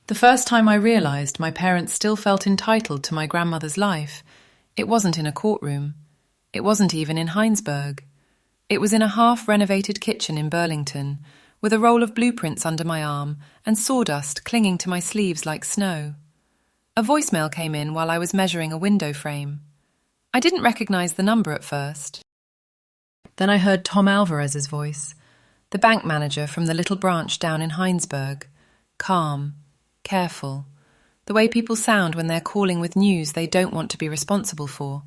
The first time I realised my parents still felt entitled to my grandmother's life, it wasn't in a courtroom. It wasn't even in Heinsberg. It was in a half-renovated kitchen in Burlington, with a roll of blueprints under my arm and sawdust clinging to my sleeves like snow. A voicemail came in while I was measuring a window frame. I didn't recognise the number at first. Then I heard Tom Alvarez's voice, the bank manager from the little branch down in Heinsberg, calm, careful, the way people sound when they're calling with news they don't want to be responsible for.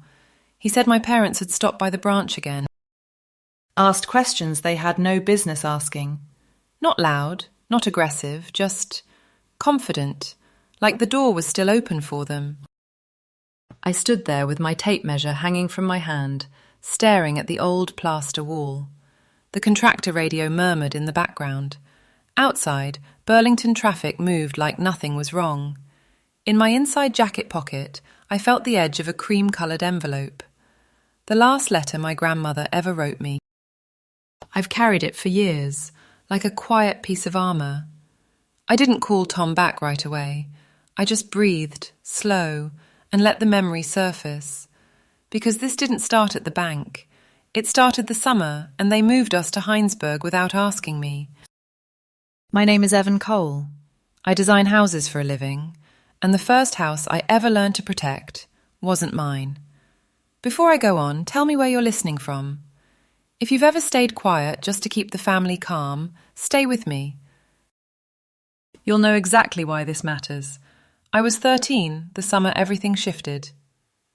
He said my parents had stopped by the branch again, asked questions they had no business asking. Not loud, not aggressive, just confident, like the door was still open for them. I stood there with my tape measure hanging from my hand, staring at the old plaster wall. The contractor radio murmured in the background. Outside, Burlington traffic moved like nothing was wrong. In my inside jacket pocket, I felt the edge of a cream-coloured envelope. The last letter my grandmother ever wrote me. I've carried it for years, like a quiet piece of armour. I didn't call Tom back right away. I just breathed, slow, and let the memory surface. Because this didn't start at the bank. It started the summer, and they moved us to Heinsberg without asking me. My name is Evan Cole. I design houses for a living, and the first house I ever learned to protect wasn't mine. Before I go on, tell me where you're listening from. If you've ever stayed quiet just to keep the family calm, stay with me. You'll know exactly why this matters. I was 13, the summer everything shifted.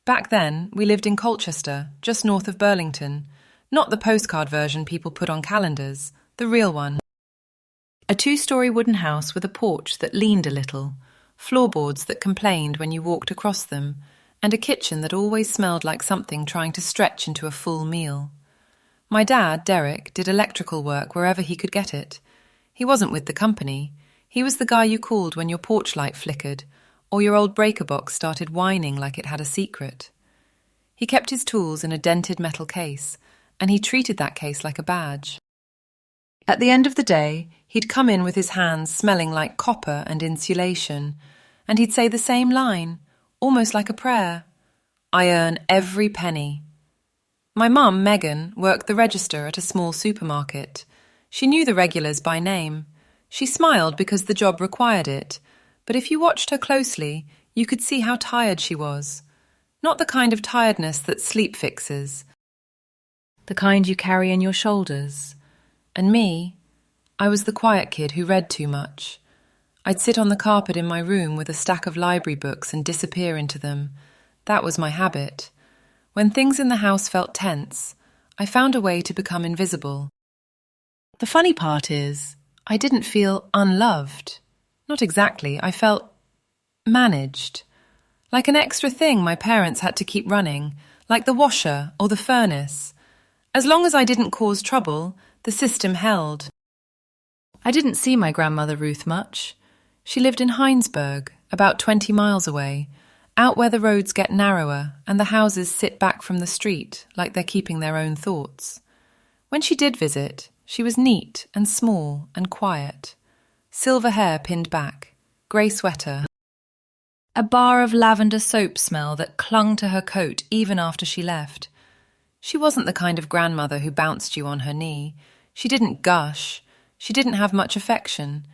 Back then, we lived in Colchester, just north of Burlington. Not the postcard version people put on calendars, the real one. A 2-story wooden house with a porch that leaned a little, floorboards that complained when you walked across them, and a kitchen that always smelled like something trying to stretch into a full meal. My dad, Derek, did electrical work wherever he could get it. He wasn't with the company. He was the guy you called when your porch light flickered, or your old breaker box started whining like it had a secret. He kept his tools in a dented metal case, and he treated that case like a badge. At the end of the day, he'd come in with his hands smelling like copper and insulation, and he'd say the same line, almost like a prayer. I earn every penny. My mum, Megan, worked the register at a small supermarket. She knew the regulars by name. She smiled because the job required it, but if you watched her closely, you could see how tired she was. Not the kind of tiredness that sleep fixes. The kind you carry in your shoulders. And me, I was the quiet kid who read too much. I'd sit on the carpet in my room with a stack of library books and disappear into them. That was my habit. When things in the house felt tense, I found a way to become invisible. The funny part is, I didn't feel unloved. Not exactly. I felt managed. Like an extra thing my parents had to keep running, like the washer or the furnace. As long as I didn't cause trouble, the system held. I didn't see my grandmother Ruth much. She lived in Heinsberg, about 20 miles away, out where the roads get narrower and the houses sit back from the street like they're keeping their own thoughts. When she did visit, she was neat and small and quiet. Silver hair pinned back, grey sweater. A bar of lavender soap smell that clung to her coat even after she left. She wasn't the kind of grandmother who bounced you on her knee. She didn't gush. She didn't have much affection.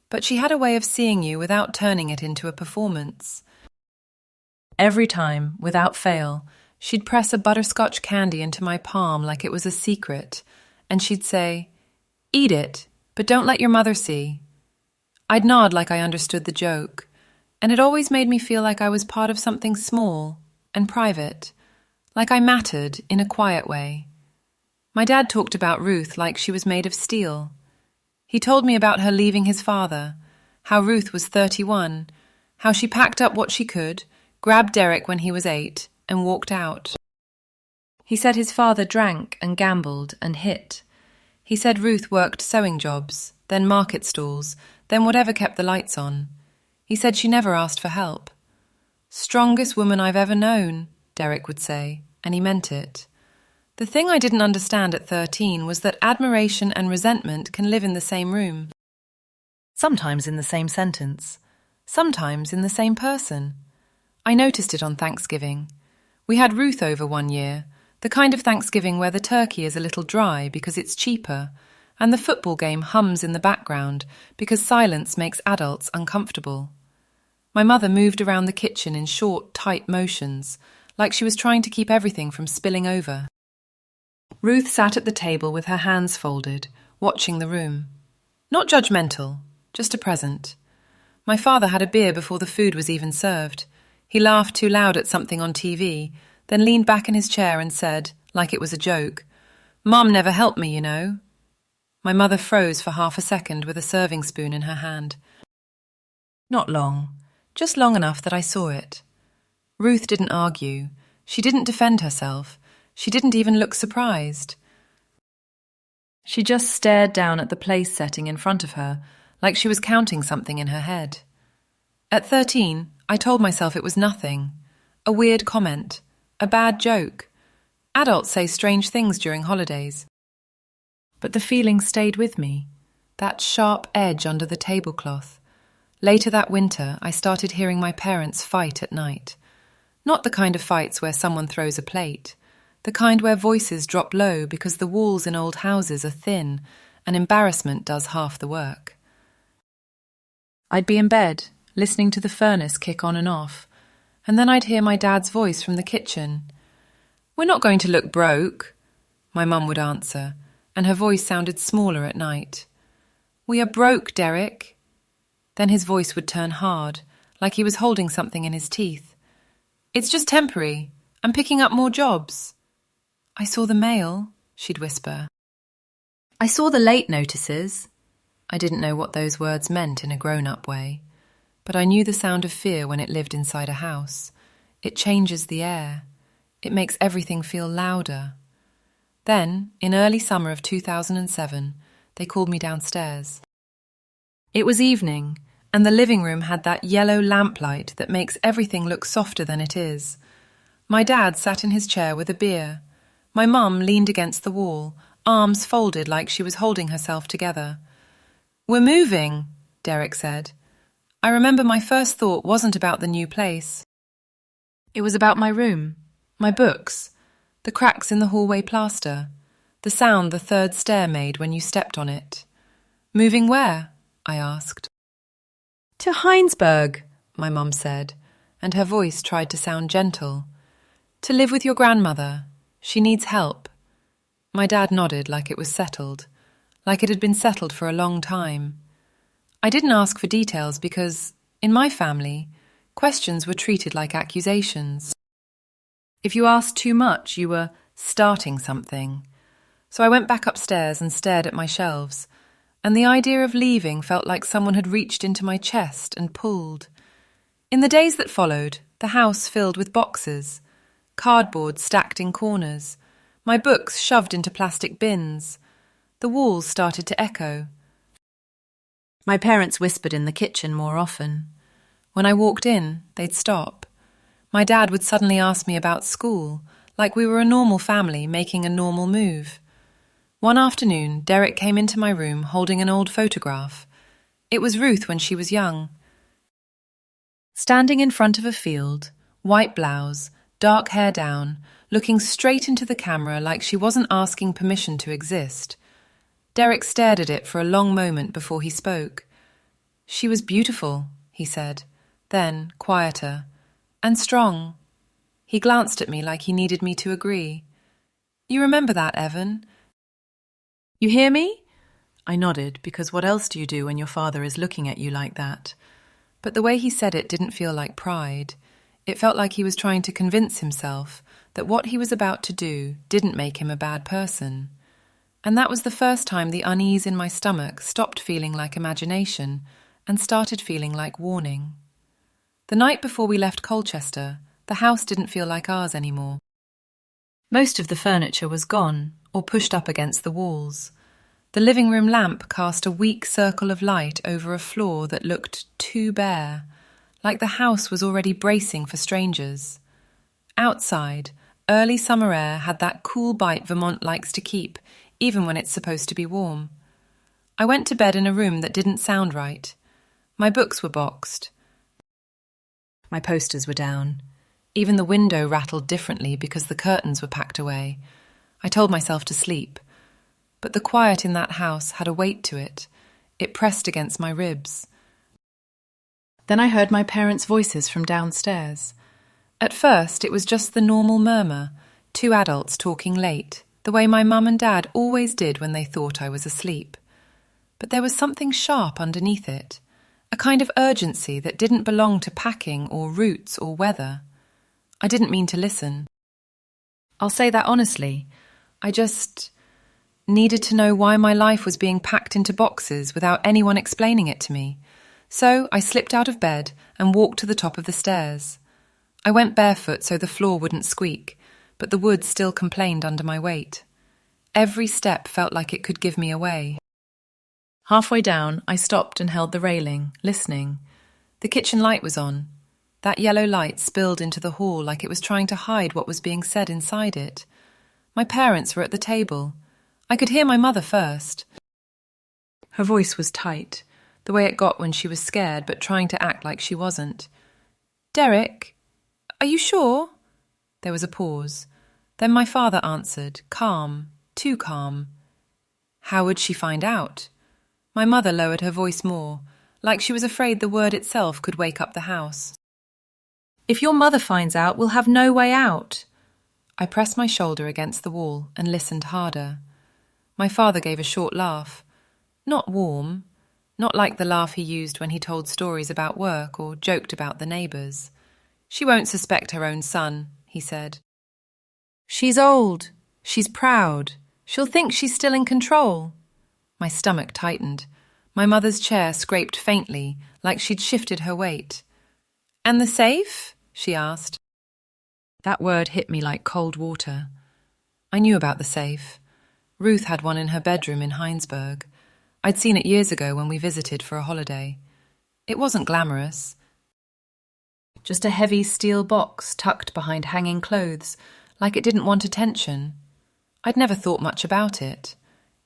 But she had a way of seeing you without turning it into a performance. Every time, without fail, she'd press a butterscotch candy into my palm like it was a secret, and she'd say, "Eat it, but don't let your mother see." I'd nod like I understood the joke, and it always made me feel like I was part of something small and private, like I mattered in a quiet way. My dad talked about Ruth like she was made of steel. He told me about her leaving his father, how Ruth was 31, how she packed up what she could, grabbed Derek when he was 8, and walked out. He said his father drank and gambled and hit. He said Ruth worked sewing jobs, then market stalls, then whatever kept the lights on. He said she never asked for help. "Strongest woman I've ever known," Derek would say, and he meant it. The thing I didn't understand at 13 was that admiration and resentment can live in the same room. Sometimes in the same sentence. sometimes in the same person. I noticed it on Thanksgiving. We had Ruth over one year, the kind of Thanksgiving where the turkey is a little dry because it's cheaper, and the football game hums in the background because silence makes adults uncomfortable. My mother moved around the kitchen in short, tight motions, like she was trying to keep everything from spilling over. Ruth sat at the table with her hands folded, watching the room. Not judgmental, just a present. My father had a beer before the food was even served. He laughed too loud at something on TV, then leaned back in his chair and said, like it was a joke, "Mum never helped me, you know." My mother froze for half a second with a serving spoon in her hand. Not long, just long enough that I saw it. Ruth didn't argue. She didn't defend herself. She didn't even look surprised. She just stared down at the place setting in front of her, like she was counting something in her head. At 13, I told myself it was nothing. A weird comment. A bad joke. Adults say strange things during holidays. But the feeling stayed with me. That sharp edge under the tablecloth. Later that winter, I started hearing my parents fight at night. Not the kind of fights where someone throws a plate. The kind where voices drop low because the walls in old houses are thin and embarrassment does half the work. I'd be in bed, listening to the furnace kick on and off, and then I'd hear my dad's voice from the kitchen. "We're not going to look broke," my mum would answer, and her voice sounded smaller at night. "We are broke, Derek." Then his voice would turn hard, like he was holding something in his teeth. "It's just temporary. I'm picking up more jobs." "I saw the mail," she'd whisper. "I saw the late notices." I didn't know what those words meant in a grown-up way, but I knew the sound of fear when it lived inside a house. It changes the air. It makes everything feel louder. Then, in early summer of 2007, they called me downstairs. It was evening, and the living room had that yellow lamplight that makes everything look softer than it is. My dad sat in his chair with a beer. My mum leaned against the wall, arms folded like she was holding herself together. "We're moving," Derek said. I remember my first thought wasn't about the new place. It was about my room, my books, the cracks in the hallway plaster, the sound the third stair made when you stepped on it. "Moving where?" I asked. "To Heinsberg," my mum said, and her voice tried to sound gentle. "To live with your grandmother. She needs help." My dad nodded like it was settled, like it had been settled for a long time. I didn't ask for details because, in my family, questions were treated like accusations. If you asked too much, you were starting something. So I went back upstairs and stared at my shelves, and the idea of leaving felt like someone had reached into my chest and pulled. In the days that followed, the house filled with boxes, cardboard stacked in corners, my books shoved into plastic bins. The walls started to echo. My parents whispered in the kitchen more often. When I walked in, they'd stop. My dad would suddenly ask me about school, like we were a normal family making a normal move. One afternoon, Derek came into my room holding an old photograph. It was Ruth when she was young. Standing in front of a field, white blouse, dark hair down, looking straight into the camera like she wasn't asking permission to exist. Derek stared at it for a long moment before he spoke. "She was beautiful," he said, then, quieter, "and strong." He glanced at me like he needed me to agree. "You remember that, Evan?" "You hear me?" I nodded, because what else do you do when your father is looking at you like that? But the way he said it didn't feel like pride. It felt like he was trying to convince himself that what he was about to do didn't make him a bad person. And that was the first time the unease in my stomach stopped feeling like imagination and started feeling like warning. The night before we left Colchester, the house didn't feel like ours anymore. Most of the furniture was gone or pushed up against the walls. The living room lamp cast a weak circle of light over a floor that looked too bare, like the house was already bracing for strangers. Outside, early summer air had that cool bite Vermont likes to keep, even when it's supposed to be warm. I went to bed in a room that didn't sound right. My books were boxed. My posters were down. Even the window rattled differently because the curtains were packed away. I told myself to sleep. But the quiet in that house had a weight to it. It pressed against my ribs. Then I heard my parents' voices from downstairs. At first, it was just the normal murmur, two adults talking late, the way my mum and dad always did when they thought I was asleep. But there was something sharp underneath it, a kind of urgency that didn't belong to packing or routes or weather. I didn't mean to listen. I'll say that honestly. I just needed to know why my life was being packed into boxes without anyone explaining it to me. So I slipped out of bed and walked to the top of the stairs. I went barefoot so the floor wouldn't squeak, but the wood still complained under my weight. Every step felt like it could give me away. Halfway down, I stopped and held the railing, listening. The kitchen light was on. That yellow light spilled into the hall like it was trying to hide what was being said inside it. My parents were at the table. I could hear my mother first. Her voice was tight, the way it got when she was scared but trying to act like she wasn't. "Derek, are you sure?" There was a pause. Then my father answered, calm, too calm. How would she find out? My mother lowered her voice more, like she was afraid the word itself could wake up the house. "If your mother finds out, we'll have no way out." I pressed my shoulder against the wall and listened harder. My father gave a short laugh. Not warm, not like the laugh he used when he told stories about work or joked about the neighbours. "She won't suspect her own son," he said. "She's old. She's proud. She'll think she's still in control." My stomach tightened. My mother's chair scraped faintly, like she'd shifted her weight. "And the safe?" she asked. That word hit me like cold water. I knew about the safe. Ruth had one in her bedroom in Heinsberg. I'd seen it years ago when we visited for a holiday. It wasn't glamorous. Just a heavy steel box tucked behind hanging clothes, like it didn't want attention. I'd never thought much about it.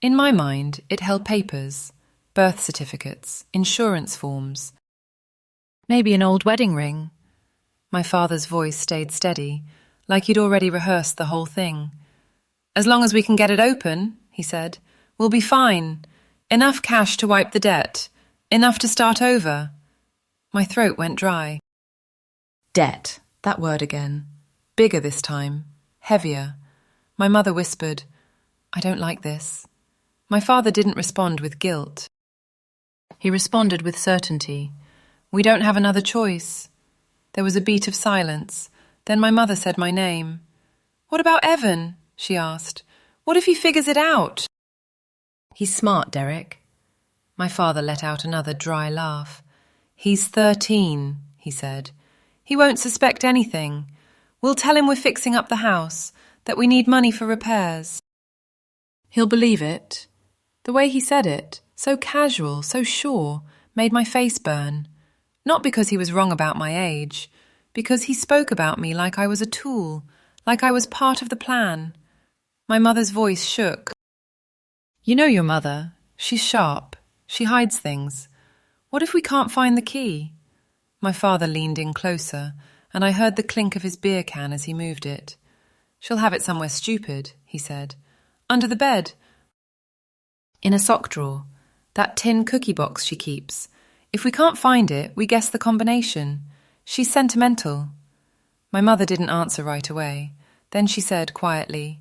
In my mind, it held papers, birth certificates, insurance forms. Maybe an old wedding ring. My father's voice stayed steady, like he'd already rehearsed the whole thing. "As long as we can get it open," he said, "we'll be fine. Enough cash to wipe the debt. Enough to start over." My throat went dry. Debt, that word again. Bigger this time. Heavier. My mother whispered, "I don't like this." My father didn't respond with guilt. He responded with certainty. "We don't have another choice." There was a beat of silence. Then my mother said my name. "What about Evan?" she asked. "What if he figures it out?" "He's smart, Derek." My father let out another dry laugh. "He's 13, he said. "He won't suspect anything. We'll tell him we're fixing up the house, that we need money for repairs. He'll believe it." The way he said it, so casual, so sure, made my face burn. Not because he was wrong about my age, because he spoke about me like I was a tool, like I was part of the plan. My mother's voice shook. "You know your mother. She's sharp. She hides things. What if we can't find the key?" My father leaned in closer, and I heard the clink of his beer can as he moved it. "She'll have it somewhere stupid," he said. "Under the bed. In a sock drawer. That tin cookie box she keeps. If we can't find it, we guess the combination. She's sentimental." My mother didn't answer right away. Then she said quietly,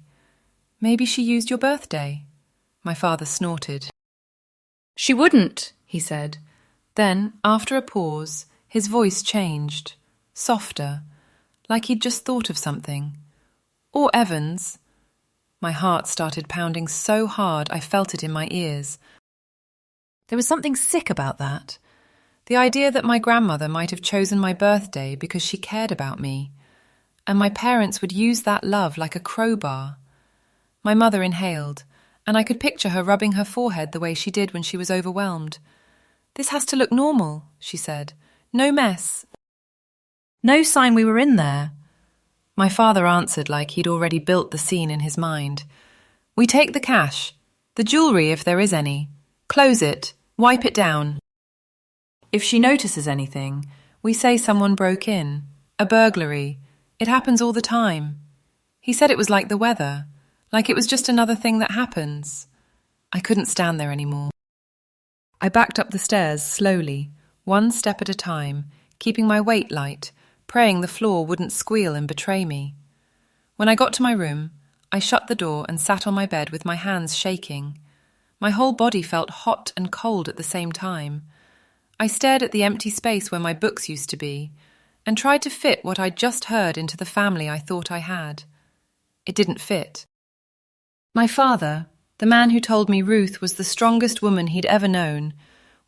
"Maybe she used your birthday." My father snorted. "She wouldn't," he said. Then, after a pause, his voice changed, softer, like he'd just thought of something. "Or Evan's." My heart started pounding so hard I felt it in my ears. There was something sick about that. The idea that my grandmother might have chosen my birthday because she cared about me, and my parents would use that love like a crowbar. My mother inhaled, and I could picture her rubbing her forehead the way she did when she was overwhelmed. "This has to look normal," she said. "No mess. No sign we were in there." My father answered like he'd already built the scene in his mind. "We take the cash, the jewellery if there is any, close it, wipe it down. If she notices anything, We say someone broke in. A burglary. It happens all the time. He said it was like the weather, like it was just another thing that happens. I couldn't stand there anymore. I backed up the stairs slowly, one step at a time, keeping my weight light, praying the floor wouldn't squeal and betray me. When I got to my room, I shut the door and sat on my bed with my hands shaking. My whole body felt hot and cold at the same time. I stared at the empty space where my books used to be and tried to fit what I'd just heard into the family I thought I had. It didn't fit. My father, the man who told me Ruth was the strongest woman he'd ever known,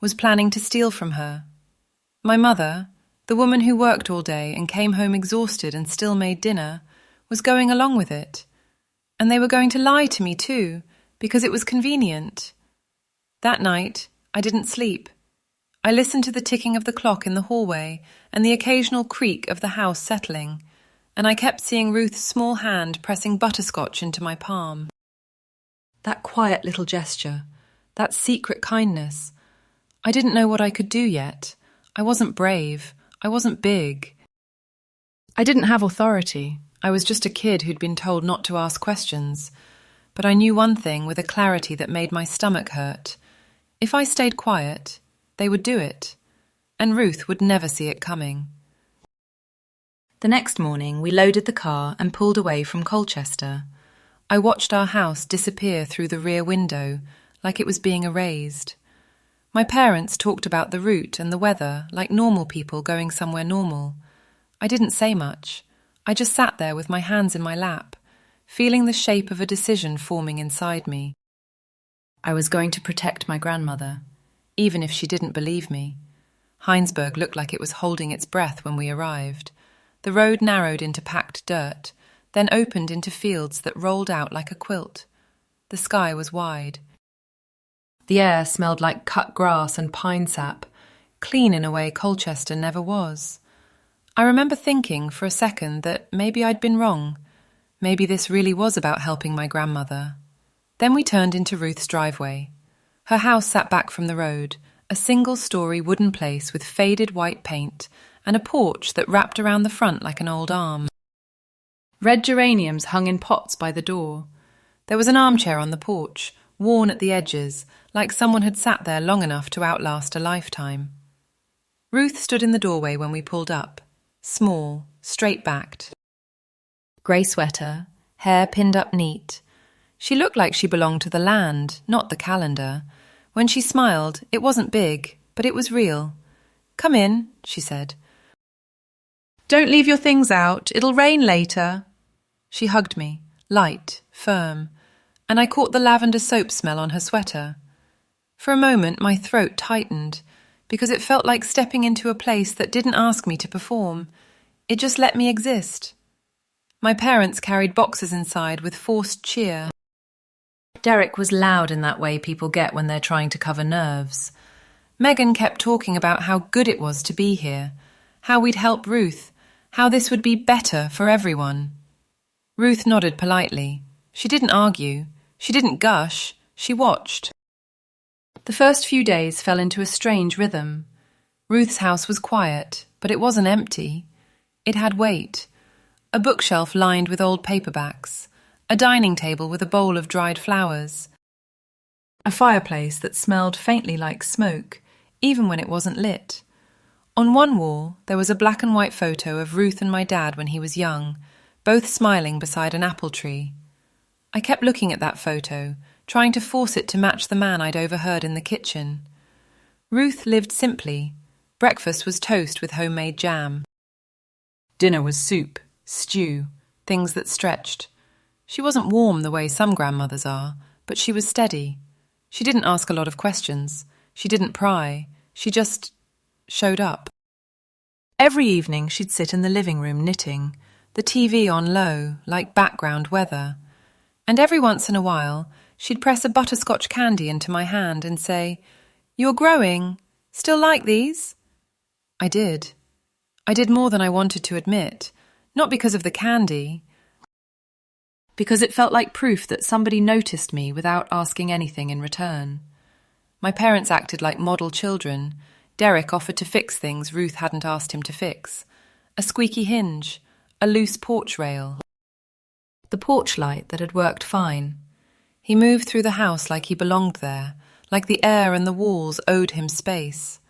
was planning to steal from her. My mother, the woman who worked all day and came home exhausted and still made dinner, was going along with it. And they were going to lie to me too, because it was convenient. That night, I didn't sleep. I listened to the ticking of the clock in the hallway and the occasional creak of the house settling, and I kept seeing Ruth's small hand pressing butterscotch into my palm. That quiet little gesture, that secret kindness. I didn't know what I could do yet. I wasn't brave. I wasn't big. I didn't have authority. I was just a kid who'd been told not to ask questions. But I knew one thing with a clarity that made my stomach hurt. If I stayed quiet, they would do it. And Ruth would never see it coming. The next morning, we loaded the car and pulled away from Colchester. I watched our house disappear through the rear window, like it was being erased. My parents talked about the route and the weather, like normal people going somewhere normal. I didn't say much. I just sat there with my hands in my lap, feeling the shape of a decision forming inside me. I was going to protect my grandmother, even if she didn't believe me. Heinsberg looked like it was holding its breath when we arrived. The road narrowed into packed dirt, then opened into fields that rolled out like a quilt. The sky was wide. The air smelled like cut grass and pine sap, clean in a way Colchester never was. I remember thinking for a second that maybe I'd been wrong. Maybe this really was about helping my grandmother. Then we turned into Ruth's driveway. Her house sat back from the road, a single-story wooden place with faded white paint and a porch that wrapped around the front like an old arm. Red geraniums hung in pots by the door. There was an armchair on the porch, worn at the edges, like someone had sat there long enough to outlast a lifetime. Ruth stood in the doorway when we pulled up, small, straight-backed. Grey sweater, hair pinned up neat. She looked like she belonged to the land, not the calendar. When she smiled, it wasn't big, but it was real. "Come in," she said. "Don't leave your things out. It'll rain later." She hugged me, light, firm, and I caught the lavender soap smell on her sweater. For a moment, my throat tightened, because it felt like stepping into a place that didn't ask me to perform. It just let me exist. My parents carried boxes inside with forced cheer. Derek was loud in that way people get when they're trying to cover nerves. Megan kept talking about how good it was to be here, how we'd help Ruth, how this would be better for everyone. Ruth nodded politely. She didn't argue. She didn't gush. She watched. The first few days fell into a strange rhythm. Ruth's house was quiet, but it wasn't empty. It had weight. A bookshelf lined with old paperbacks, a dining table with a bowl of dried flowers, a fireplace that smelled faintly like smoke, even when it wasn't lit. On one wall, there was a black and white photo of Ruth and my dad when he was young, both smiling beside an apple tree. I kept looking at that photo, trying to force it to match the man I'd overheard in the kitchen. Ruth lived simply. Breakfast was toast with homemade jam. Dinner was soup, stew, things that stretched. She wasn't warm the way some grandmothers are, but she was steady. She didn't ask a lot of questions. She didn't pry. She just showed up. Every evening she'd sit in the living room knitting, the TV on low, like background weather. And every once in a while, she'd press a butterscotch candy into my hand and say, "You're growing. Still like these?" I did. I did more than I wanted to admit, not because of the candy, because it felt like proof that somebody noticed me without asking anything in return. My parents acted like model children, Derek offered to fix things Ruth hadn't asked him to fix. A squeaky hinge, a loose porch rail. The porch light that had worked fine. He moved through the house like he belonged there, like the air and the walls owed him space.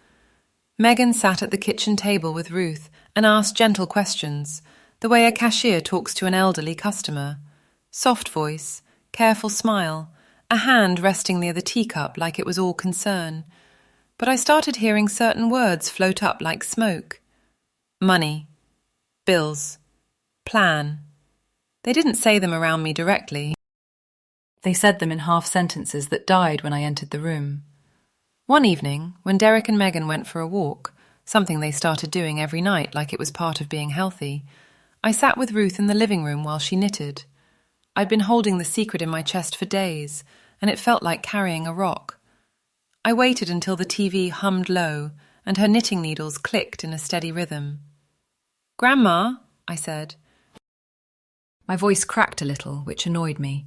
Megan sat at the kitchen table with Ruth and asked gentle questions, the way a cashier talks to an elderly customer. Soft voice, careful smile, a hand resting near the teacup like it was all concern. But I started hearing certain words float up like smoke. Money. Bills. Plan. They didn't say them around me directly. They said them in half sentences that died when I entered the room. One evening, when Derek and Megan went for a walk, something they started doing every night like it was part of being healthy, I sat with Ruth in the living room while she knitted. I'd been holding the secret in my chest for days, and it felt like carrying a rock. I waited until the TV hummed low and her knitting needles clicked in a steady rhythm. "Grandma," I said. My voice cracked a little, which annoyed me.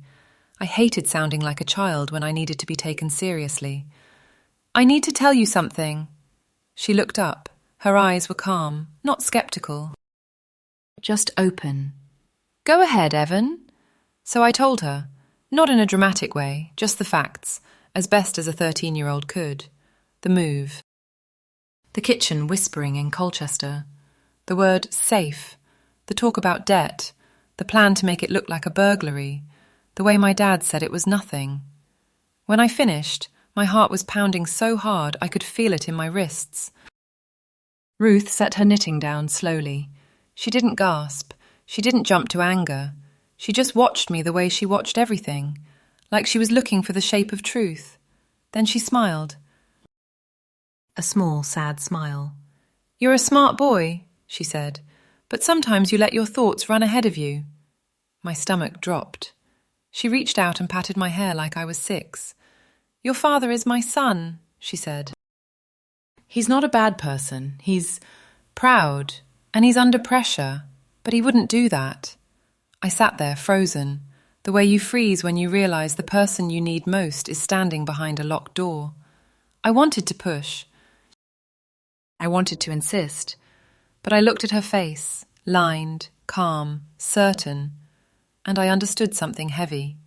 I hated sounding like a child when I needed to be taken seriously. "I need to tell you something." She looked up. Her eyes were calm, not skeptical. "Just open." "Go ahead, Evan." So I told her, not in a dramatic way, just the facts, as best as a 13-year-old could. The move. The kitchen whispering in Colchester. The word safe. The talk about debt. The plan to make it look like a burglary. The way my dad said it was nothing. When I finished, my heart was pounding so hard I could feel it in my wrists. Ruth set her knitting down slowly. She didn't gasp. She didn't jump to anger. She just watched me the way she watched everything, like she was looking for the shape of truth. Then she smiled. A small, sad smile. "You're a smart boy," she said, "but sometimes you let your thoughts run ahead of you." My stomach dropped. She reached out and patted my hair like I was 6. "Your father is my son," she said. "He's not a bad person. He's proud, and he's under pressure, but he wouldn't do that." I sat there frozen, the way you freeze when you realize the person you need most is standing behind a locked door. I wanted to push. I wanted to insist, but I looked at her face, lined, calm, certain, and I understood something heavy.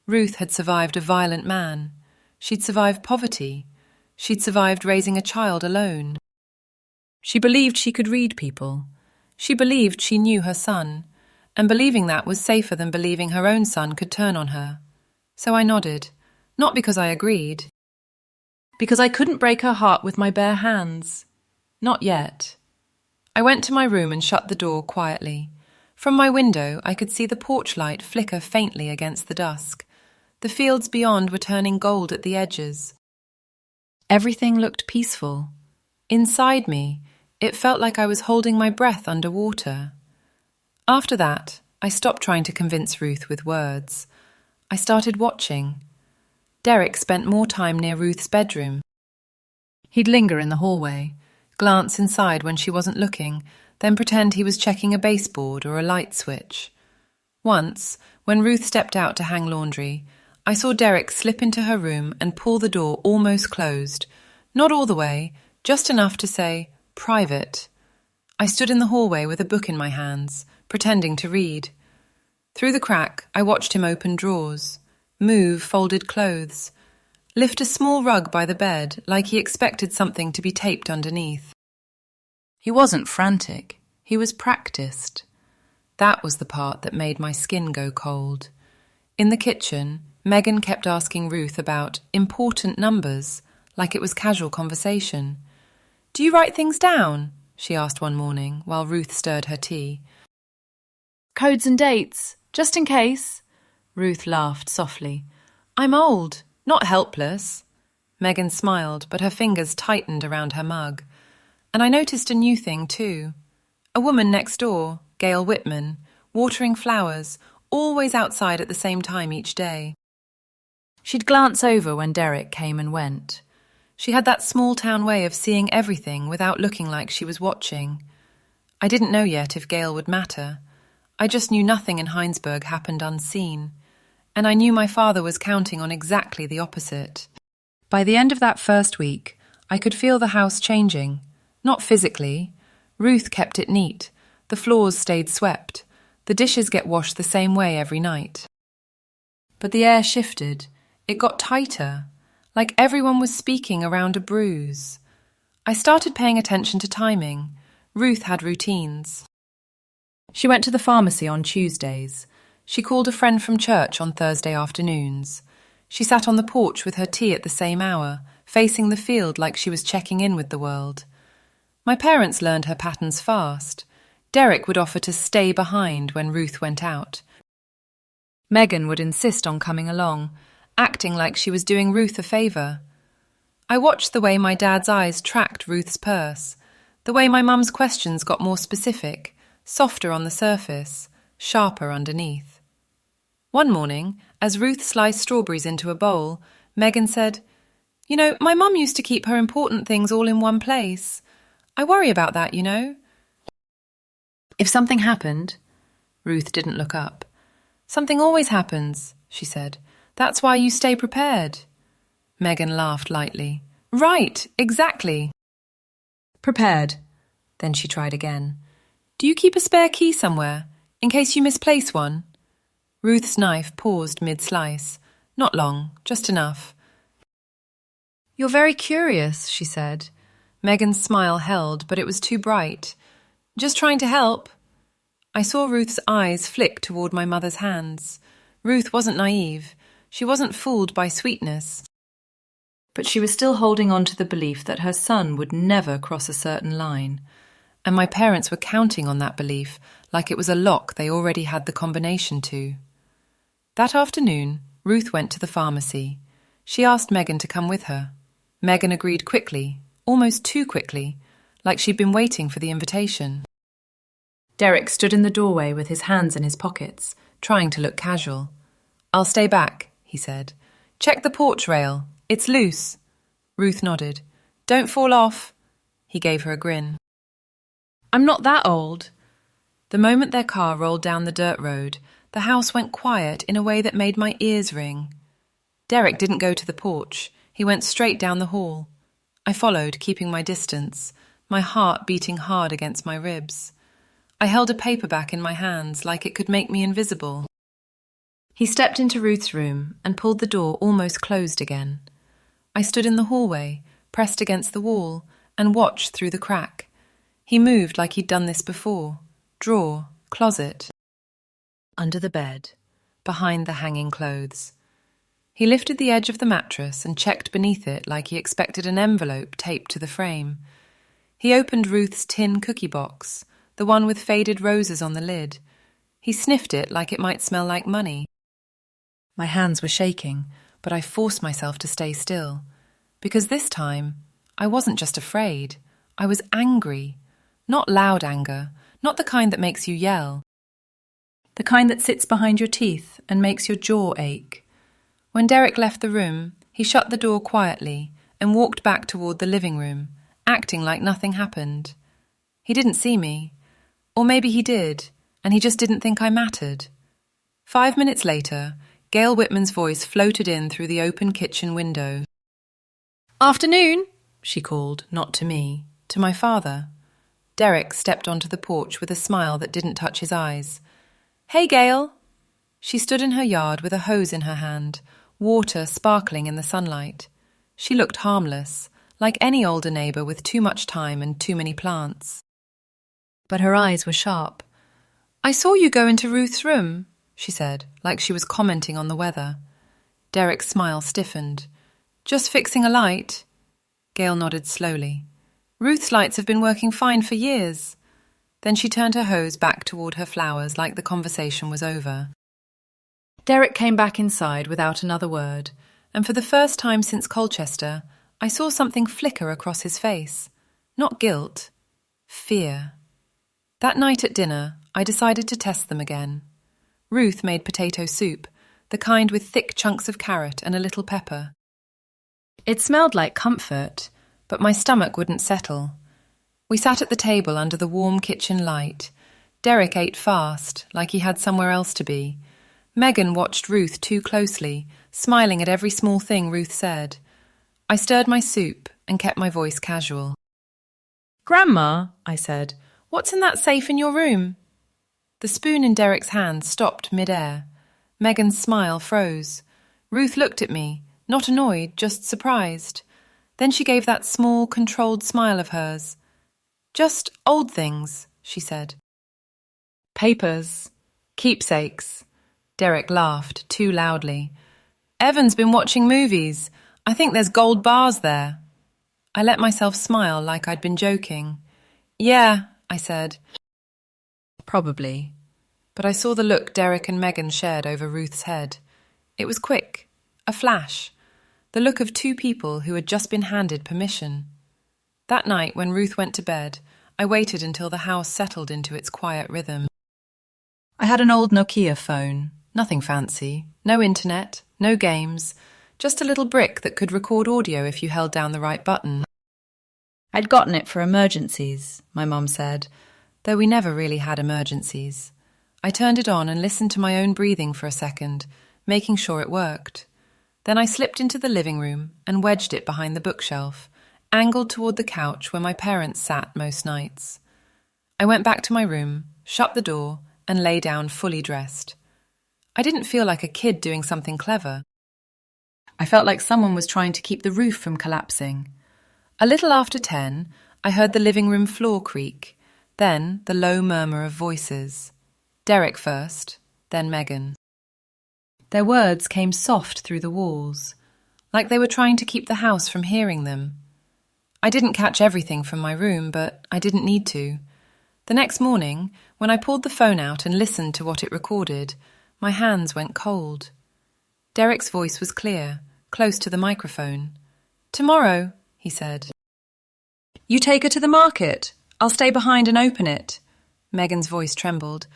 Ruth had survived a violent man. She'd survived poverty. She'd survived raising a child alone. She believed she could read people. She believed she knew her son, and believing that was safer than believing her own son could turn on her. So I nodded, not because I agreed, because I couldn't break her heart with my bare hands. Not yet. I went to my room and shut the door quietly. From my window, I could see the porch light flicker faintly against the dusk. The fields beyond were turning gold at the edges. Everything looked peaceful. Inside me, it felt like I was holding my breath underwater. After that, I stopped trying to convince Ruth with words. I started watching. Derek spent more time near Ruth's bedroom. He'd linger in the hallway, glance inside when she wasn't looking, then pretend he was checking a baseboard or a light switch. Once, when Ruth stepped out to hang laundry, I saw Derek slip into her room and pull the door almost closed, not all the way, just enough to say, "Private." I stood in the hallway with a book in my hands, pretending to read. Through the crack, I watched him open drawers, move folded clothes, lift a small rug by the bed like he expected something to be taped underneath. He wasn't frantic. He was practiced. That was the part that made my skin go cold. In the kitchen, Megan kept asking Ruth about important numbers, like it was casual conversation. "Do you write things down?" she asked one morning while Ruth stirred her tea. "Codes and dates, just in case." Ruth laughed softly. "I'm old, not helpless." Megan smiled, but her fingers tightened around her mug. And I noticed a new thing too. A woman next door, Gail Whitman, watering flowers, always outside at the same time each day. She'd glance over when Derek came and went. She had that small-town way of seeing everything without looking like she was watching. I didn't know yet if Gail would matter. I just knew nothing in Heinsberg happened unseen, and I knew my father was counting on exactly the opposite. By the end of that first week, I could feel the house changing. Not physically. Ruth kept it neat. The floors stayed swept. The dishes get washed the same way every night. But the air shifted. It got tighter, like everyone was speaking around a bruise. I started paying attention to timing. Ruth had routines. She went to the pharmacy on Tuesdays. She called a friend from church on Thursday afternoons. She sat on the porch with her tea at the same hour, facing the field like she was checking in with the world. My parents learned her patterns fast. Derek would offer to stay behind when Ruth went out. Megan would insist on coming along, acting like she was doing Ruth a favour. I watched the way my dad's eyes tracked Ruth's purse, the way my mum's questions got more specific, softer on the surface, sharper underneath. One morning, as Ruth sliced strawberries into a bowl, Megan said, "You know, my mum used to keep her important things all in one place. I worry about that, you know." If something happened, Ruth didn't look up. "Something always happens," she said. "That's why you stay prepared." Megan laughed lightly. "Right, exactly." "Prepared." Then she tried again. "Do you keep a spare key somewhere, in case you misplace one?" Ruth's knife paused mid-slice. Not long, just enough. "You're very curious," she said. Megan's smile held, but it was too bright. "Just trying to help." I saw Ruth's eyes flick toward my mother's hands. Ruth wasn't naive. She wasn't fooled by sweetness. But she was still holding on to the belief that her son would never cross a certain line. And my parents were counting on that belief like it was a lock they already had the combination to. That afternoon, Ruth went to the pharmacy. She asked Megan to come with her. Megan agreed quickly, almost too quickly, like she'd been waiting for the invitation. Derek stood in the doorway with his hands in his pockets, trying to look casual. "I'll stay back," he said. "Check the porch rail. It's loose." Ruth nodded. "Don't fall off." He gave her a grin. "I'm not that old." The moment their car rolled down the dirt road, the house went quiet in a way that made my ears ring. Derek didn't go to the porch. He went straight down the hall. I followed, keeping my distance, my heart beating hard against my ribs. I held a paperback in my hands like it could make me invisible. He stepped into Ruth's room and pulled the door almost closed again. I stood in the hallway, pressed against the wall, and watched through the crack. He moved like he'd done this before. Drawer, closet. Under the bed, behind the hanging clothes. He lifted the edge of the mattress and checked beneath it like he expected an envelope taped to the frame. He opened Ruth's tin cookie box, the one with faded roses on the lid. He sniffed it like it might smell like money. My hands were shaking, but I forced myself to stay still. Because this time, I wasn't just afraid. I was angry. Not loud anger, not the kind that makes you yell. The kind that sits behind your teeth and makes your jaw ache. When Derek left the room, he shut the door quietly and walked back toward the living room, acting like nothing happened. He didn't see me. Or maybe he did, and he just didn't think I mattered. 5 minutes later, Gail Whitman's voice floated in through the open kitchen window. "Afternoon," she called, not to me, to my father. Derek stepped onto the porch with a smile that didn't touch his eyes. "Hey, Gail." She stood in her yard with a hose in her hand, water sparkling in the sunlight. She looked harmless, like any older neighbour with too much time and too many plants. But her eyes were sharp. "I saw you go into Ruth's room," she said, like she was commenting on the weather. Derek's smile stiffened. "Just fixing a light?" Gail nodded slowly. "Ruth's lights have been working fine for years." Then she turned her hose back toward her flowers like the conversation was over. Derek came back inside without another word, and for the first time since Colchester, I saw something flicker across his face. Not guilt. Fear. That night at dinner, I decided to test them again. Ruth made potato soup, the kind with thick chunks of carrot and a little pepper. It smelled like comfort, but my stomach wouldn't settle. We sat at the table under the warm kitchen light. Derek ate fast, like he had somewhere else to be. Megan watched Ruth too closely, smiling at every small thing Ruth said. I stirred my soup, and kept my voice casual. "Grandma," I said, "What's in that safe in your room?" The spoon in Derek's hand stopped mid-air. Megan's smile froze. Ruth looked at me, not annoyed, just surprised. Then she gave that small, controlled smile of hers. "Just old things," she said. "Papers. Keepsakes." Derek laughed, too loudly. "Evan's been watching movies. I think there's gold bars there." I let myself smile like I'd been joking. "Yeah," I said. "Probably." But I saw the look Derek and Megan shared over Ruth's head. It was quick, a flash, the look of two people who had just been handed permission. That night, when Ruth went to bed, I waited until the house settled into its quiet rhythm. I had an old Nokia phone, nothing fancy, no internet, no games, just a little brick that could record audio if you held down the right button. "I'd gotten it for emergencies," my mum said, though we never really had emergencies. I turned it on and listened to my own breathing for a second, making sure it worked. Then I slipped into the living room and wedged it behind the bookshelf, angled toward the couch where my parents sat most nights. I went back to my room, shut the door, and lay down fully dressed. I didn't feel like a kid doing something clever. I felt like someone was trying to keep the roof from collapsing. A little after 10, I heard the living room floor creak, then the low murmur of voices. Derek first, then Megan. Their words came soft through the walls, like they were trying to keep the house from hearing them. I didn't catch everything from my room, but I didn't need to. The next morning, when I pulled the phone out and listened to what it recorded, my hands went cold. Derek's voice was clear, close to the microphone. "Tomorrow," he said. "You take her to the market. I'll stay behind and open it." Megan's voice trembled.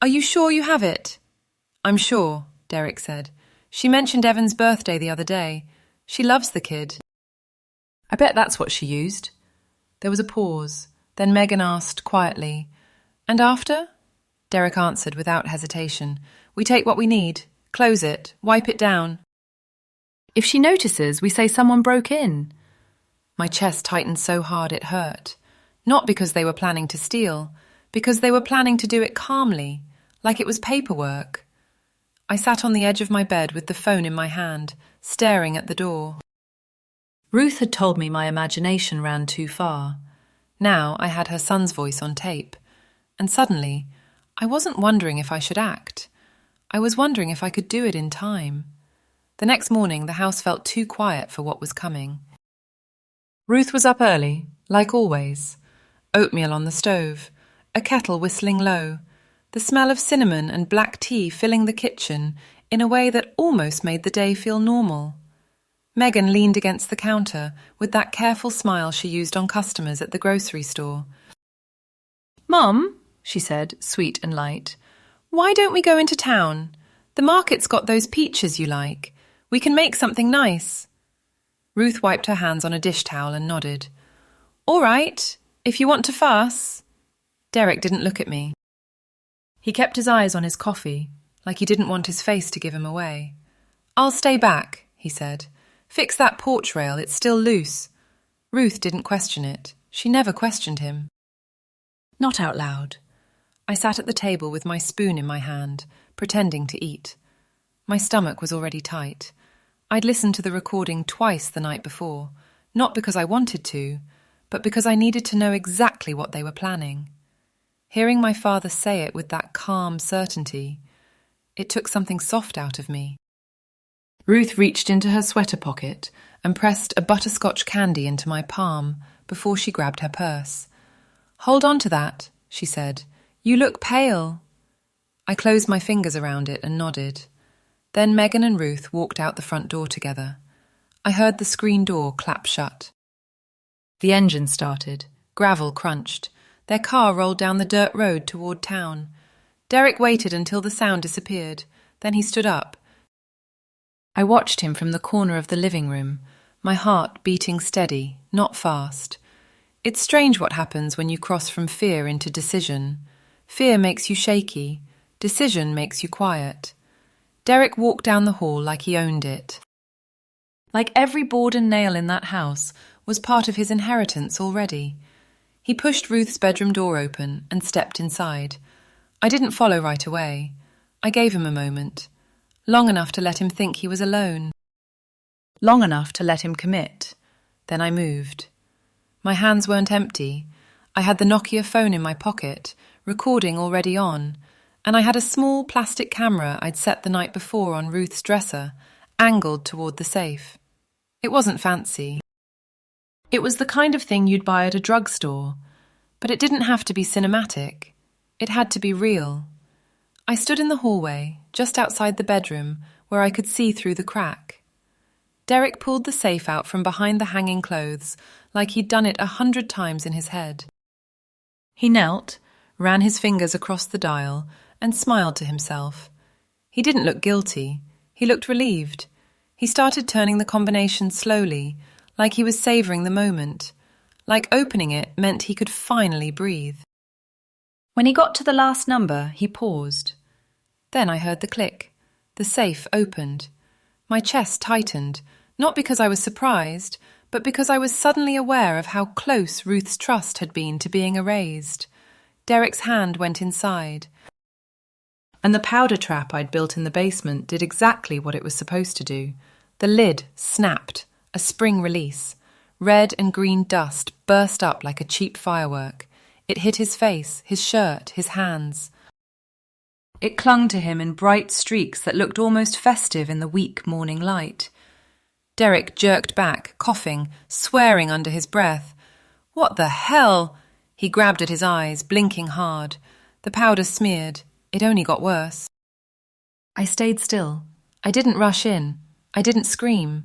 "Are you sure you have it?" "I'm sure," Derek said. "She mentioned Evan's birthday the other day. She loves the kid." "I bet that's what she used." There was a pause. Then Megan asked quietly, "And after?" Derek answered without hesitation. "We take what we need, close it, wipe it down. If she notices, we say someone broke in." My chest tightened so hard it hurt. Not because they were planning to steal, because they were planning to do it calmly, like it was paperwork. I sat on the edge of my bed with the phone in my hand, staring at the door. Ruth had told me my imagination ran too far. Now I had her son's voice on tape. And suddenly, I wasn't wondering if I should act. I was wondering if I could do it in time. The next morning, the house felt too quiet for what was coming. Ruth was up early, like always. Oatmeal on the stove, a kettle whistling low, the smell of cinnamon and black tea filling the kitchen in a way that almost made the day feel normal. Megan leaned against the counter with that careful smile she used on customers at the grocery store. "Mum," she said, sweet and light, "why don't we go into town? The market's got those peaches you like. We can make something nice." Ruth wiped her hands on a dish towel and nodded. "All right, if you want to fuss." Derek didn't look at me. He kept his eyes on his coffee, like he didn't want his face to give him away. "I'll stay back," he said. "Fix that porch rail, it's still loose." Ruth didn't question it. She never questioned him. Not out loud. I sat at the table with my spoon in my hand, pretending to eat. My stomach was already tight. I'd listened to the recording twice the night before, not because I wanted to, but because I needed to know exactly what they were planning. Hearing my father say it with that calm certainty, it took something soft out of me. Ruth reached into her sweater pocket and pressed a butterscotch candy into my palm before she grabbed her purse. "Hold on to that," she said. "You look pale." I closed my fingers around it and nodded. Then Megan and Ruth walked out the front door together. I heard the screen door clap shut. The engine started. Gravel crunched. Their car rolled down the dirt road toward town. Derek waited until the sound disappeared. Then he stood up. I watched him from the corner of the living room, my heart beating steady, not fast. It's strange what happens when you cross from fear into decision. Fear makes you shaky. Decision makes you quiet. Derek walked down the hall like he owned it. Like every board and nail in that house was part of his inheritance already. He pushed Ruth's bedroom door open and stepped inside. I didn't follow right away. I gave him a moment, long enough to let him think he was alone, long enough to let him commit. Then I moved. My hands weren't empty. I had the Nokia phone in my pocket, recording already on, and I had a small plastic camera I'd set the night before on Ruth's dresser, angled toward the safe. It wasn't fancy. It was the kind of thing you'd buy at a drugstore, but it didn't have to be cinematic. It had to be real. I stood in the hallway, just outside the bedroom, where I could see through the crack. Derek pulled the safe out from behind the hanging clothes, like he'd done it 100 times in his head. He knelt, ran his fingers across the dial, and smiled to himself. He didn't look guilty. He looked relieved. He started turning the combination slowly, like he was savouring the moment, like opening it meant he could finally breathe. When he got to the last number, he paused. Then I heard the click. The safe opened. My chest tightened, not because I was surprised, but because I was suddenly aware of how close Ruth's trust had been to being erased. Derek's hand went inside, and the powder trap I'd built in the basement did exactly what it was supposed to do. The lid snapped, a spring release. Red and green dust burst up like a cheap firework. It hit his face, his shirt, his hands. It clung to him in bright streaks that looked almost festive in the weak morning light. Derek jerked back, coughing, swearing under his breath. "What the hell?" He grabbed at his eyes, blinking hard. The powder smeared. It only got worse. I stayed still. I didn't rush in. I didn't scream.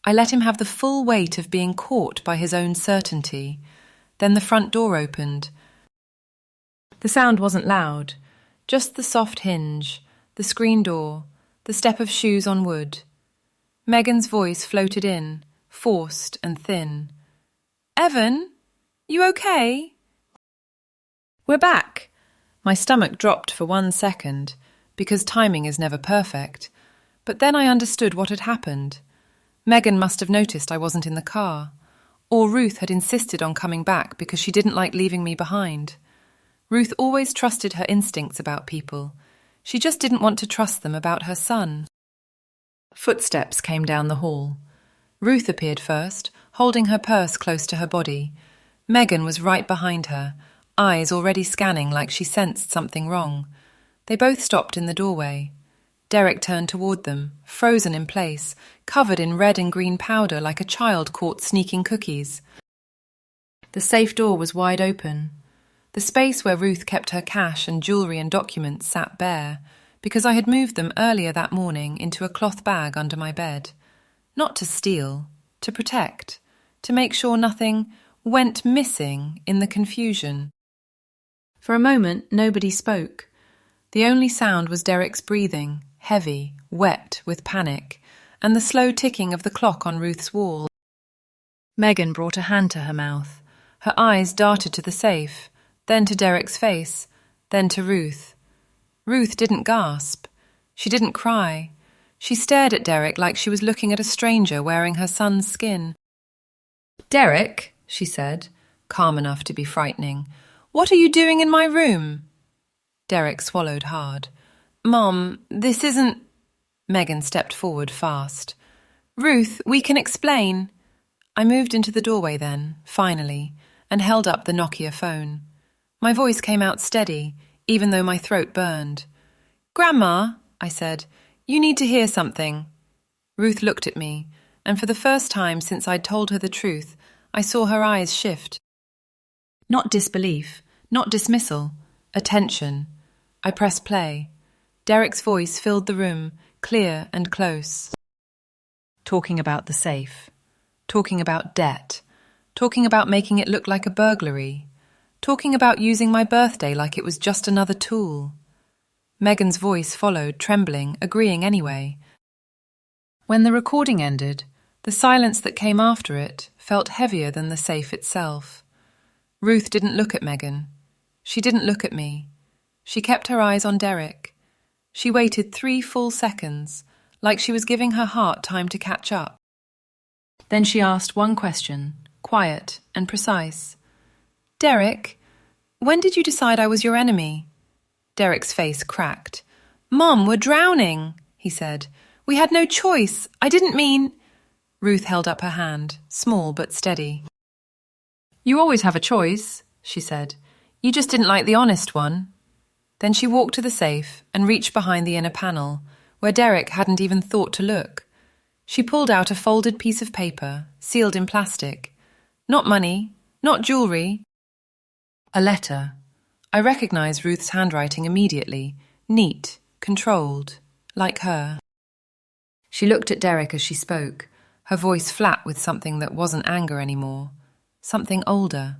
I let him have the full weight of being caught by his own certainty. Then the front door opened. The sound wasn't loud, just the soft hinge, the screen door, the step of shoes on wood. Megan's voice floated in, forced and thin. "Evan, you okay?" "We're back." My stomach dropped for 1 second, because timing is never perfect. But then I understood what had happened. Megan must have noticed I wasn't in the car. Or Ruth had insisted on coming back because she didn't like leaving me behind. Ruth always trusted her instincts about people. She just didn't want to trust them about her son. Footsteps came down the hall. Ruth appeared first, holding her purse close to her body. Megan was right behind her, eyes already scanning like she sensed something wrong. They both stopped in the doorway. Derek turned toward them, frozen in place, covered in red and green powder like a child caught sneaking cookies. The safe door was wide open. The space where Ruth kept her cash and jewellery and documents sat bare, because I had moved them earlier that morning into a cloth bag under my bed. Not to steal, to protect, to make sure nothing went missing in the confusion. For a moment, nobody spoke. The only sound was Derek's breathing, heavy, wet with panic, and the slow ticking of the clock on Ruth's wall. Megan brought a hand to her mouth. Her eyes darted to the safe, then to Derek's face, then to Ruth. Ruth didn't gasp. She didn't cry. She stared at Derek like she was looking at a stranger wearing her son's skin. "Derek," she said, calm enough to be frightening, "what are you doing in my room?" Derek swallowed hard. "Mom, this isn't—" Megan stepped forward fast. "Ruth, we can explain." I moved into the doorway then, finally, and held up the Nokia phone. My voice came out steady, even though my throat burned. "Grandma," I said, "you need to hear something." Ruth looked at me, and for the first time since I'd told her the truth, I saw her eyes shift. Not disbelief, not dismissal, attention. I pressed play. Derek's voice filled the room, clear and close. Talking about the safe. Talking about debt. Talking about making it look like a burglary. Talking about using my birthday like it was just another tool. Megan's voice followed, trembling, agreeing anyway. When the recording ended, the silence that came after it felt heavier than the safe itself. Ruth didn't look at Megan. She didn't look at me. She kept her eyes on Derek. She waited 3 full seconds, like she was giving her heart time to catch up. Then she asked one question, quiet and precise. "Derek, when did you decide I was your enemy?" Derek's face cracked. "Mom, we're drowning," he said. "We had no choice. I didn't mean—" Ruth held up her hand, small but steady. "You always have a choice," she said. "You just didn't like the honest one." Then she walked to the safe and reached behind the inner panel, where Derek hadn't even thought to look. She pulled out a folded piece of paper, sealed in plastic. Not money, not jewellery. A letter. I recognised Ruth's handwriting immediately, neat, controlled, like her. She looked at Derek as she spoke, her voice flat with something that wasn't anger anymore, something older.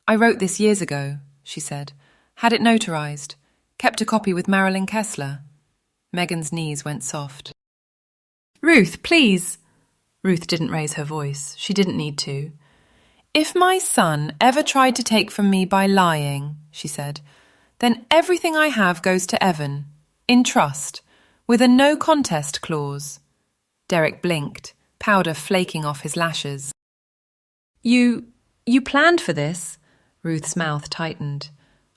"I wrote this years ago," she said. "Had it notarized. Kept a copy with Marilyn Kessler." Megan's knees went soft. "Ruth, please." Ruth didn't raise her voice. She didn't need to. "If my son ever tried to take from me by lying," she said, "then everything I have goes to Evan, in trust, with a no contest clause." Derek blinked, powder flaking off his lashes. You planned for this?" Ruth's mouth tightened.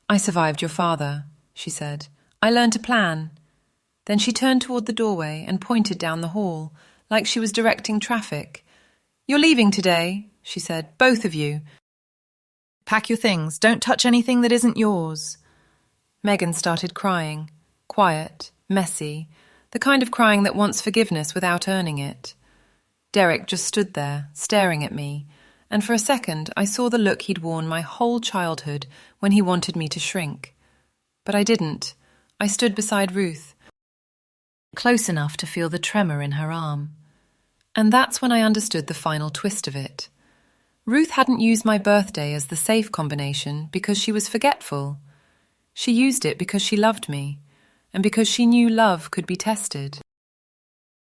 "I survived your father," she said. "I learned to plan." Then she turned toward the doorway and pointed down the hall, like she was directing traffic. "You're leaving today," she said, "both of you. Pack your things. Don't touch anything that isn't yours." Megan started crying, quiet, messy, the kind of crying that wants forgiveness without earning it. Derek just stood there, staring at me, and for a second I saw the look he'd worn my whole childhood when he wanted me to shrink. But I didn't. I stood beside Ruth, close enough to feel the tremor in her arm. And that's when I understood the final twist of it. Ruth hadn't used my birthday as the safe combination because she was forgetful. She used it because she loved me, and because she knew love could be tested.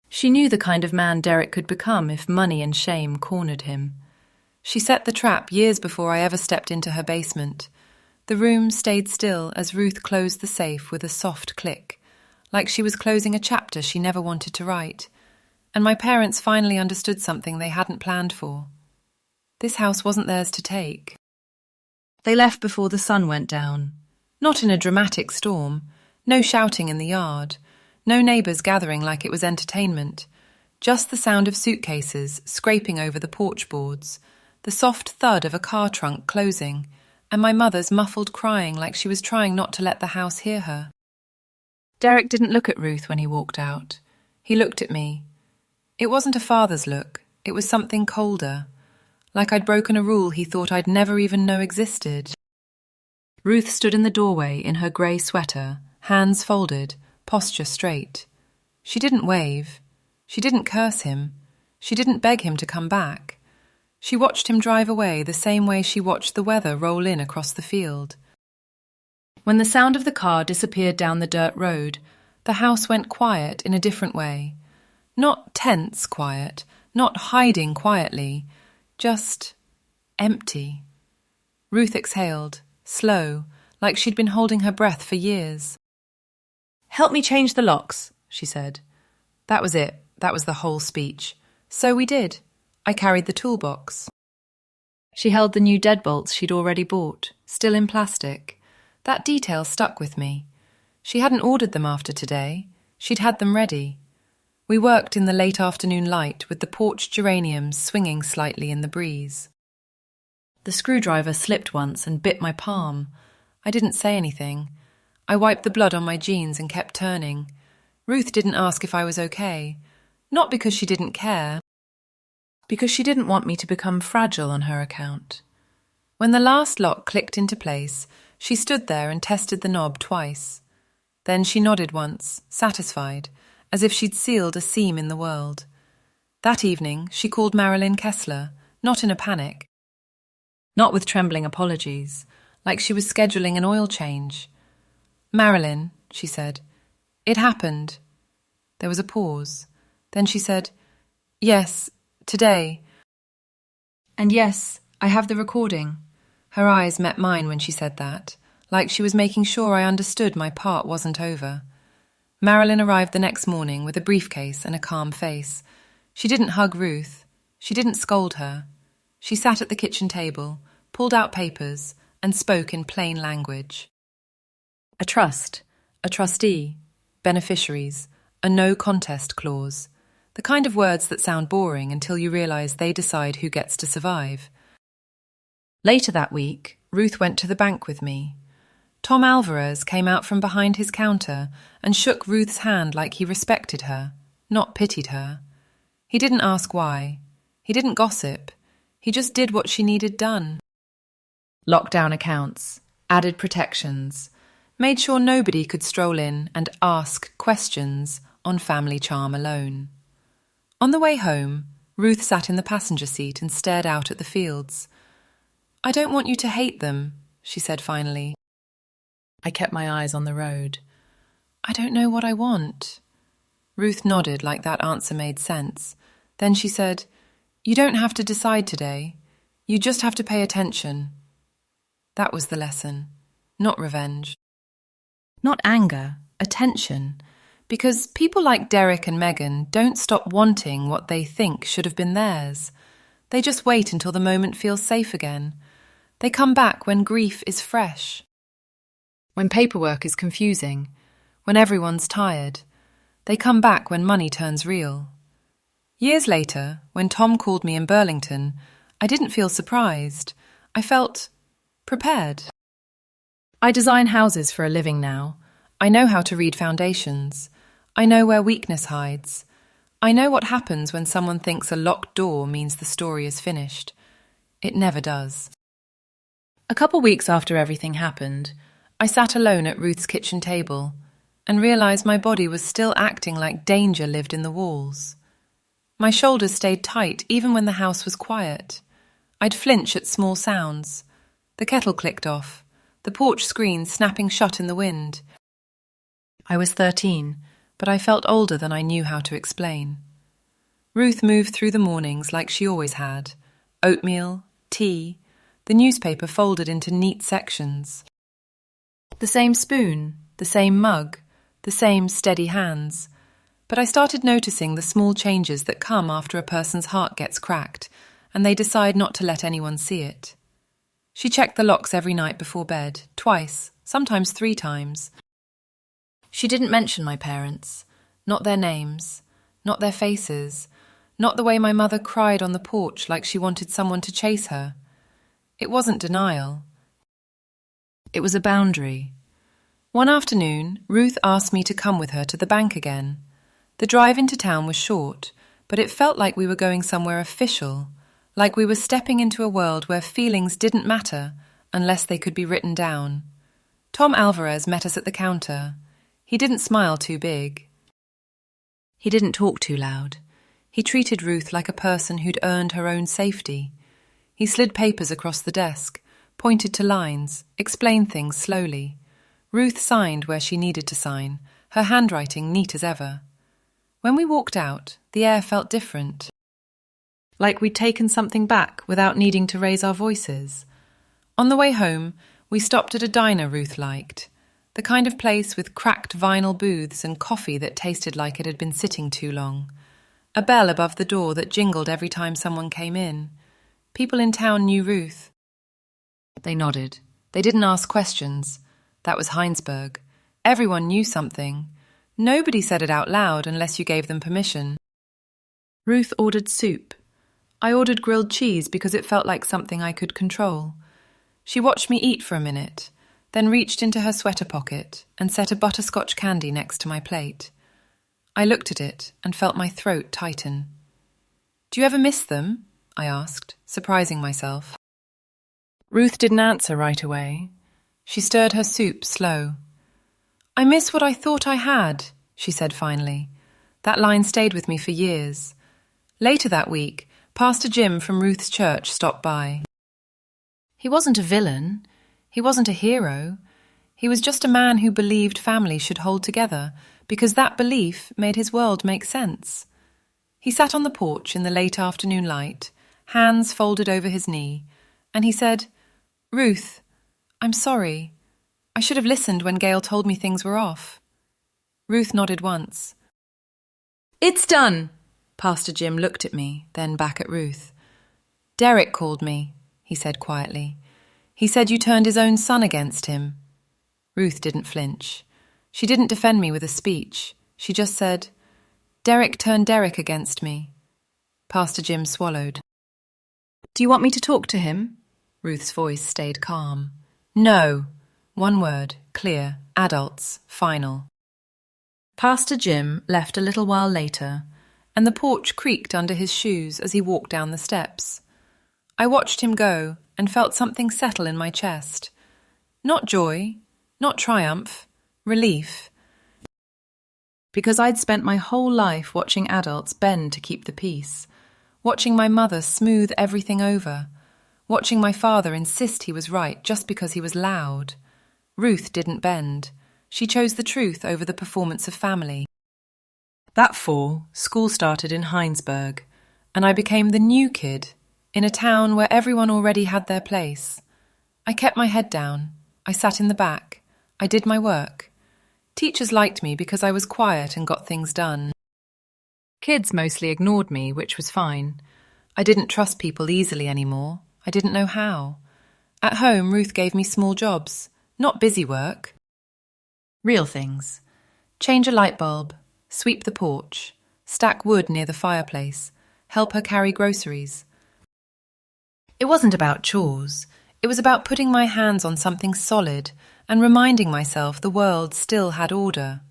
She knew the kind of man Derek could become if money and shame cornered him. She set the trap years before I ever stepped into her basement. The room stayed still as Ruth closed the safe with a soft click, like she was closing a chapter she never wanted to write. And my parents finally understood something they hadn't planned for. This house wasn't theirs to take. They left before the sun went down. Not in a dramatic storm. No shouting in the yard. No neighbours gathering like it was entertainment. Just the sound of suitcases scraping over the porch boards, the soft thud of a car trunk closing, and my mother's muffled crying like she was trying not to let the house hear her. Derek didn't look at Ruth when he walked out. He looked at me. It wasn't a father's look. It was something colder. Like I'd broken a rule he thought I'd never even know existed. Ruth stood in the doorway in her grey sweater, hands folded, posture straight. She didn't wave. She didn't curse him. She didn't beg him to come back. She watched him drive away the same way she watched the weather roll in across the field. When the sound of the car disappeared down the dirt road, the house went quiet in a different way. Not tense quiet, not hiding quietly, just empty. Ruth exhaled, slow, like she'd been holding her breath for years. "Help me change the locks," she said. That was it. That was the whole speech. So we did. I carried the toolbox. She held the new deadbolts she'd already bought, still in plastic. That detail stuck with me. She hadn't ordered them after today. She'd had them ready. We worked in the late afternoon light with the porch geraniums swinging slightly in the breeze. The screwdriver slipped once and bit my palm. I didn't say anything. I wiped the blood on my jeans and kept turning. Ruth didn't ask if I was okay. Not because she didn't care. Because she didn't want me to become fragile on her account. When the last lock clicked into place, she stood there and tested the knob twice. Then she nodded once, satisfied, as if she'd sealed a seam in the world. That evening, she called Marilyn Kessler, not in a panic. Not with trembling apologies, like she was scheduling an oil change. "Marilyn," she said, "it happened." There was a pause. Then she said, "Yes, today. And yes, I have the recording." Her eyes met mine when she said that, like she was making sure I understood my part wasn't over. Marilyn arrived the next morning with a briefcase and a calm face. She didn't hug Ruth. She didn't scold her. She sat at the kitchen table, pulled out papers, and spoke in plain language. A trust, a trustee, beneficiaries, a no contest clause. The kind of words that sound boring until you realise they decide who gets to survive. Later that week, Ruth went to the bank with me. Tom Alvarez came out from behind his counter and shook Ruth's hand like he respected her, not pitied her. He didn't ask why. He didn't gossip. He just did what she needed done. Locked down accounts, added protections, made sure nobody could stroll in and ask questions on family charm alone. On the way home, Ruth sat in the passenger seat and stared out at the fields. "I don't want you to hate them," she said finally. I kept my eyes on the road. "I don't know what I want." Ruth nodded like that answer made sense. Then she said, "You don't have to decide today. You just have to pay attention." That was the lesson, not revenge. Not anger, attention. Because people like Derek and Megan don't stop wanting what they think should have been theirs. They just wait until the moment feels safe again. They come back when grief is fresh. When paperwork is confusing. When everyone's tired. They come back when money turns real. Years later, when Tom called me in Burlington, I didn't feel surprised. I felt prepared. I design houses for a living now. I know how to read foundations. I know where weakness hides. I know what happens when someone thinks a locked door means the story is finished. It never does. A couple weeks after everything happened, I sat alone at Ruth's kitchen table and realised my body was still acting like danger lived in the walls. My shoulders stayed tight even when the house was quiet. I'd flinch at small sounds. The kettle clicked off, the porch screen snapping shut in the wind. I was 13, but I felt older than I knew how to explain. Ruth moved through the mornings like she always had. Oatmeal, tea, the newspaper folded into neat sections. The same spoon, the same mug, the same steady hands. But I started noticing the small changes that come after a person's heart gets cracked, and they decide not to let anyone see it. She checked the locks every night before bed, twice, sometimes 3 times. She didn't mention my parents, not their names, not their faces, not the way my mother cried on the porch like she wanted someone to chase her. It wasn't denial. It was a boundary. One afternoon, Ruth asked me to come with her to the bank again. The drive into town was short, but it felt like we were going somewhere official, like we were stepping into a world where feelings didn't matter unless they could be written down. Tom Alvarez met us at the counter. He didn't smile too big. He didn't talk too loud. He treated Ruth like a person who'd earned her own safety. He slid papers across the desk, pointed to lines, explained things slowly. Ruth signed where she needed to sign, her handwriting neat as ever. When we walked out, the air felt different. Like we'd taken something back without needing to raise our voices. On the way home, we stopped at a diner Ruth liked. The kind of place with cracked vinyl booths and coffee that tasted like it had been sitting too long. A bell above the door that jingled every time someone came in. People in town knew Ruth. They nodded. They didn't ask questions. That was Heinsberg. Everyone knew something. Nobody said it out loud unless you gave them permission. Ruth ordered soup. I ordered grilled cheese because it felt like something I could control. She watched me eat for a minute, then reached into her sweater pocket and set a butterscotch candy next to my plate. I looked at it and felt my throat tighten. "Do you ever miss them?" I asked, surprising myself. Ruth didn't answer right away. She stirred her soup slow. "I miss what I thought I had," she said finally. That line stayed with me for years. Later that week, Pastor Jim from Ruth's church stopped by. He wasn't a villain. He wasn't a hero. He was just a man who believed families should hold together because that belief made his world make sense. He sat on the porch in the late afternoon light, hands folded over his knee, and he said, "Ruth, I'm sorry. I should have listened when Gail told me things were off." Ruth nodded once. "It's done." Pastor Jim looked at me, then back at Ruth. Derek called me, he said quietly. He said you turned his own son against him. Ruth didn't flinch. She didn't defend me with a speech. She just said, Derek turned Derek against me. Pastor Jim swallowed. Do you want me to talk to him? Ruth's voice stayed calm. No. One word, clear, adults, final. Pastor Jim left a little while later, and the porch creaked under his shoes as he walked down the steps. I watched him go and felt something settle in my chest. Not joy, not triumph, relief. Because I'd spent my whole life watching adults bend to keep the peace, watching my mother smooth everything over, watching my father insist he was right just because he was loud. Ruth didn't bend. She chose the truth over the performance of family. That fall, school started in Heinsberg, and I became the new kid in a town where everyone already had their place. I kept my head down. I sat in the back. I did my work. Teachers liked me because I was quiet and got things done. Kids mostly ignored me, which was fine. I didn't trust people easily anymore. I didn't know how. At home, Ruth gave me small jobs, not busy work. Real things. Change a light bulb, sweep the porch, stack wood near the fireplace, help her carry groceries. It wasn't about chores. It was about putting my hands on something solid and reminding myself the world still had order.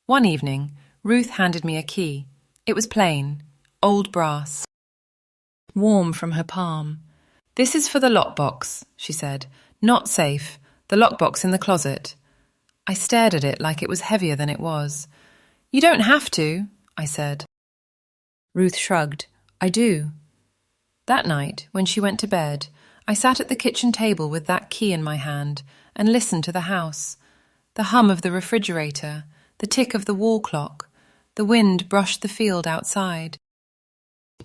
One evening, Ruth handed me a key. It was plain, old brass, warm from her palm. This is for the lockbox, she said. Not safe. The lockbox in the closet. I stared at it like it was heavier than it was. You don't have to, I said. Ruth shrugged. I do. That night, when she went to bed, I sat at the kitchen table with that key in my hand and listened to the house. The hum of the refrigerator, the tick of the wall clock, the wind brushed the field outside.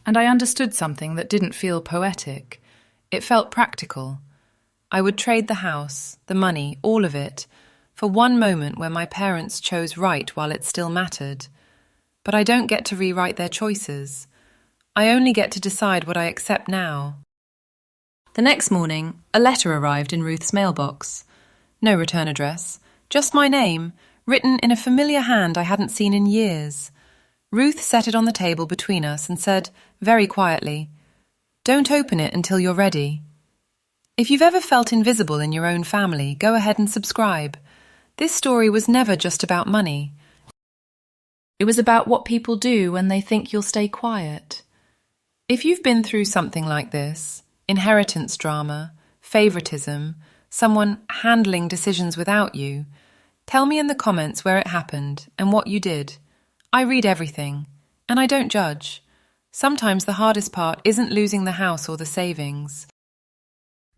And I understood something that didn't feel poetic. It felt practical. I would trade the house, the money, all of it, for one moment where my parents chose right while it still mattered. But I don't get to rewrite their choices. I only get to decide what I accept now. The next morning, a letter arrived in Ruth's mailbox. No return address, just my name, written in a familiar hand I hadn't seen in years. Ruth set it on the table between us and said, very quietly, Don't open it until you're ready. If you've ever felt invisible in your own family, go ahead and subscribe. This story was never just about money. It was about what people do when they think you'll stay quiet. If you've been through something like this, inheritance drama, favoritism, someone handling decisions without you, tell me in the comments where it happened and what you did. I read everything, and I don't judge. Sometimes the hardest part isn't losing the house or the savings.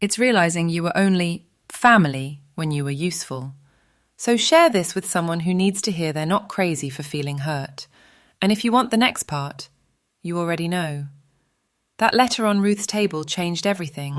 It's realizing you were only family when you were useful. So share this with someone who needs to hear they're not crazy for feeling hurt. And if you want the next part, you already know. That letter on Ruth's table changed everything.